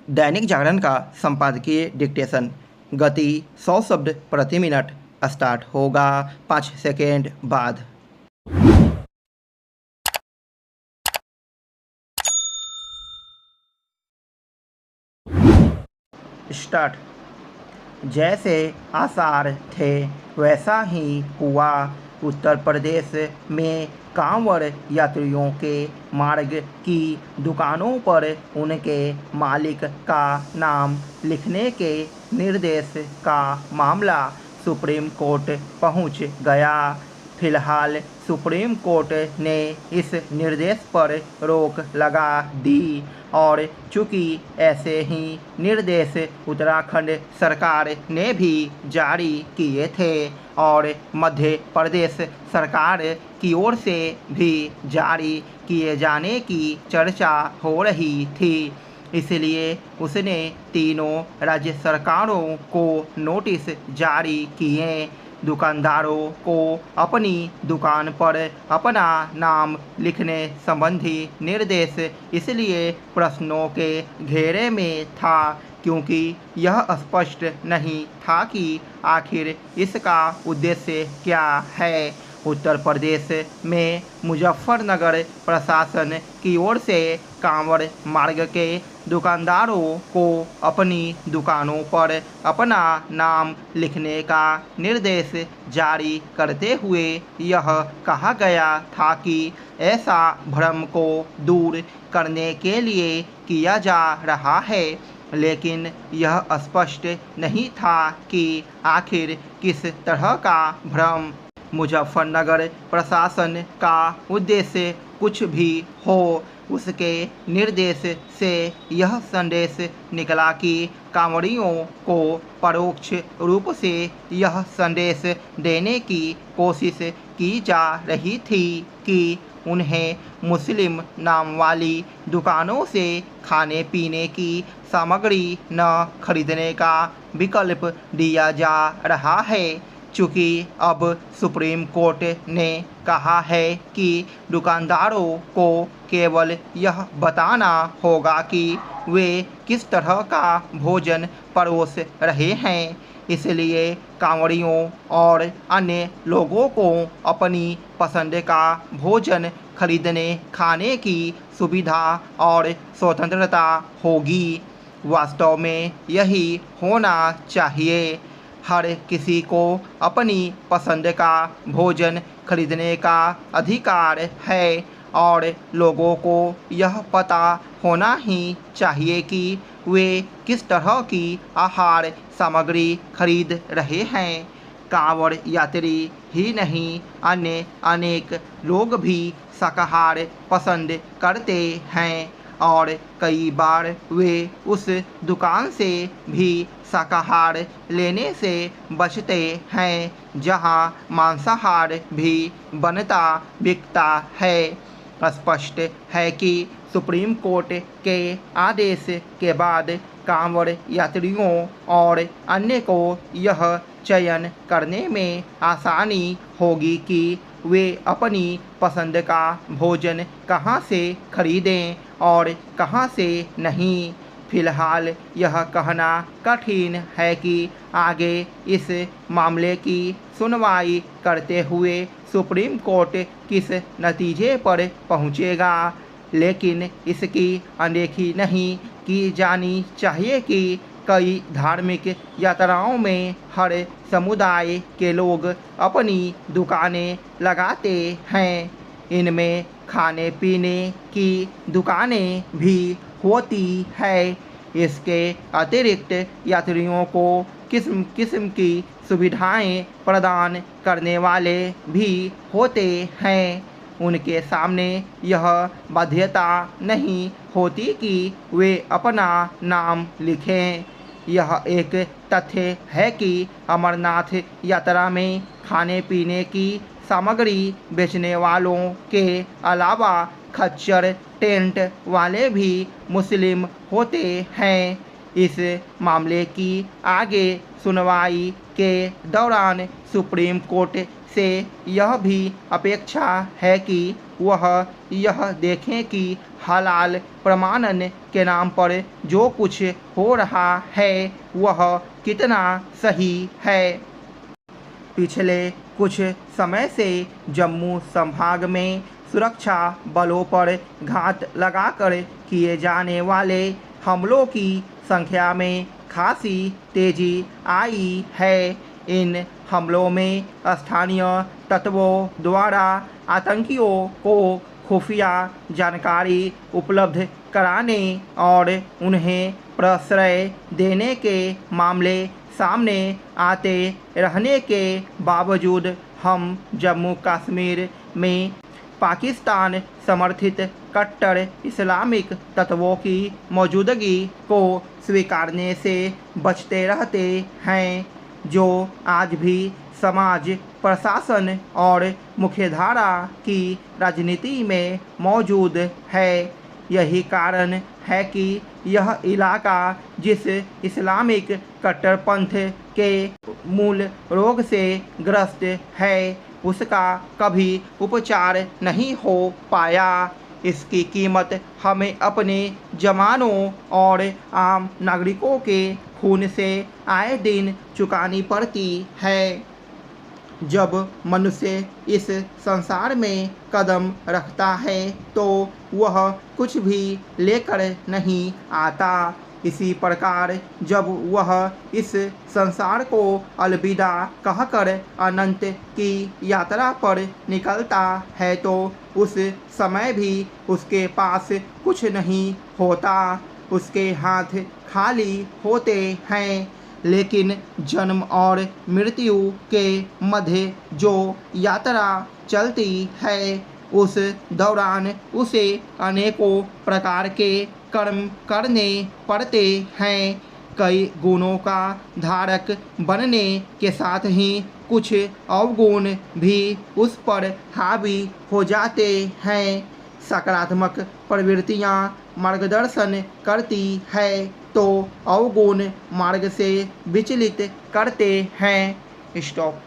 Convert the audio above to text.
दैनिक जागरण का संपादकीय डिक्टेशन। गति 100 शब्द प्रति मिनट। स्टार्ट होगा 5 सेकेंड बाद। स्टार्ट। जैसे आसार थे वैसा ही हुआ। उत्तर प्रदेश में कांवड़ यात्रियों के मार्ग की दुकानों पर उनके मालिक का नाम लिखने के निर्देश का मामला सुप्रीम कोर्ट पहुंच गया। फिलहाल सुप्रीम कोर्ट ने इस निर्देश पर रोक लगा दी और चूँकि ऐसे ही निर्देश उत्तराखंड सरकार ने भी जारी किए थे और मध्य प्रदेश सरकार की ओर से भी जारी किए जाने की चर्चा हो रही थी, इसलिए उसने तीनों राज्य सरकारों को नोटिस जारी किए। दुकानदारों को अपनी दुकान पर अपना नाम लिखने संबंधी निर्देश इसलिए प्रश्नों के घेरे में था क्योंकि यह स्पष्ट नहीं था कि आखिर इसका उद्देश्य क्या है। उत्तर प्रदेश में मुजफ्फरनगर प्रशासन की ओर से कांवड़ मार्ग के दुकानदारों को अपनी दुकानों पर अपना नाम लिखने का निर्देश जारी करते हुए यह कहा गया था कि ऐसा भ्रम को दूर करने के लिए किया जा रहा है, लेकिन यह स्पष्ट नहीं था कि आखिर किस तरह का भ्रम। मुजफ्फरनगर प्रशासन का उद्देश्य कुछ भी हो, उसके निर्देश से यह संदेश निकला कि कांवड़ियों को परोक्ष रूप से यह संदेश देने की कोशिश की जा रही थी कि उन्हें मुस्लिम नाम वाली दुकानों से खाने पीने की सामग्री न खरीदने का विकल्प दिया जा रहा है। चूँकि अब सुप्रीम कोर्ट ने कहा है कि दुकानदारों को केवल यह बताना होगा कि वे किस तरह का भोजन परोस रहे हैं, इसलिए कांवड़ियों और अन्य लोगों को अपनी पसंद का भोजन खरीदने खाने की सुविधा और स्वतंत्रता होगी। वास्तव में यही होना चाहिए। हर किसी को अपनी पसंद का भोजन खरीदने का अधिकार है और लोगों को यह पता होना ही चाहिए कि वे किस तरह की आहार सामग्री खरीद रहे हैं। कांवड़ यात्री ही नहीं, अन्य अनेक लोग भी शाकाहार पसंद करते हैं और कई बार वे उस दुकान से भी शाकाहार लेने से बचते हैं जहां मांसाहार भी बनता बिकता है। स्पष्ट है कि सुप्रीम कोर्ट के आदेश के बाद कांवड़ यात्रियों और अन्य को यह चयन करने में आसानी होगी कि वे अपनी पसंद का भोजन कहां से खरीदें और कहां से नहीं। फिलहाल यह कहना कठिन है कि आगे इस मामले की सुनवाई करते हुए सुप्रीम कोर्ट किस नतीजे पर पहुंचेगा, लेकिन इसकी अनदेखी नहीं की जानी चाहिए कि कई धार्मिक यात्राओं में हर समुदाय के लोग अपनी दुकानें लगाते हैं। इनमें खाने पीने की दुकानें भी होती है। इसके अतिरिक्त यात्रियों को किस्म किस्म की सुविधाएं प्रदान करने वाले भी होते हैं। उनके सामने यह बाध्यता नहीं होती कि वे अपना नाम लिखें। यह एक तथ्य है कि अमरनाथ यात्रा में खाने पीने की सामग्री बेचने वालों के अलावा खच्चर टेंट वाले भी मुस्लिम होते हैं। इस मामले की आगे सुनवाई के दौरान सुप्रीम कोर्ट से यह भी अपेक्षा है कि वह यह देखें कि हलाल प्रमाणन के नाम पर जो कुछ हो रहा है वह कितना सही है। पिछले कुछ समय से जम्मू संभाग में सुरक्षा बलों पर घात लगाकर किए जाने वाले हमलों की संख्या में खासी तेजी आई है। इन हमलों में स्थानीय तत्वों द्वारा आतंकियों को खुफिया जानकारी उपलब्ध कराने और उन्हें प्रश्रय देने के मामले सामने आते रहने के बावजूद हम जम्मू कश्मीर में पाकिस्तान समर्थित कट्टर इस्लामिक तत्वों की मौजूदगी को स्वीकारने से बचते रहते हैं, जो आज भी समाज, प्रशासन और मुख्यधारा की राजनीति में मौजूद है। यही कारण है कि यह इलाका जिस इस्लामिक कट्टरपंथ के मूल रोग से ग्रस्त है उसका कभी उपचार नहीं हो पाया। इसकी कीमत हमें अपने जवानों और आम नागरिकों के खून से आए दिन चुकानी पड़ती है। जब मनुष्य इस संसार में कदम रखता है तो वह कुछ भी लेकर नहीं आता। इसी प्रकार जब वह इस संसार को अलविदा कहकर अनंत की यात्रा पर निकलता है तो उस समय भी उसके पास कुछ नहीं होता, उसके हाथ खाली होते हैं। लेकिन जन्म और मृत्यु के मध्य जो यात्रा चलती है उस दौरान उसे अनेकों प्रकार के कर्म करने पड़ते हैं। कई गुणों का धारक बनने के साथ ही कुछ अवगुण भी उस पर हावी हो जाते हैं। सकारात्मक प्रवृत्तियाँ मार्गदर्शन करती है तो अवगुण मार्ग से विचलित करते हैं। स्टॉप।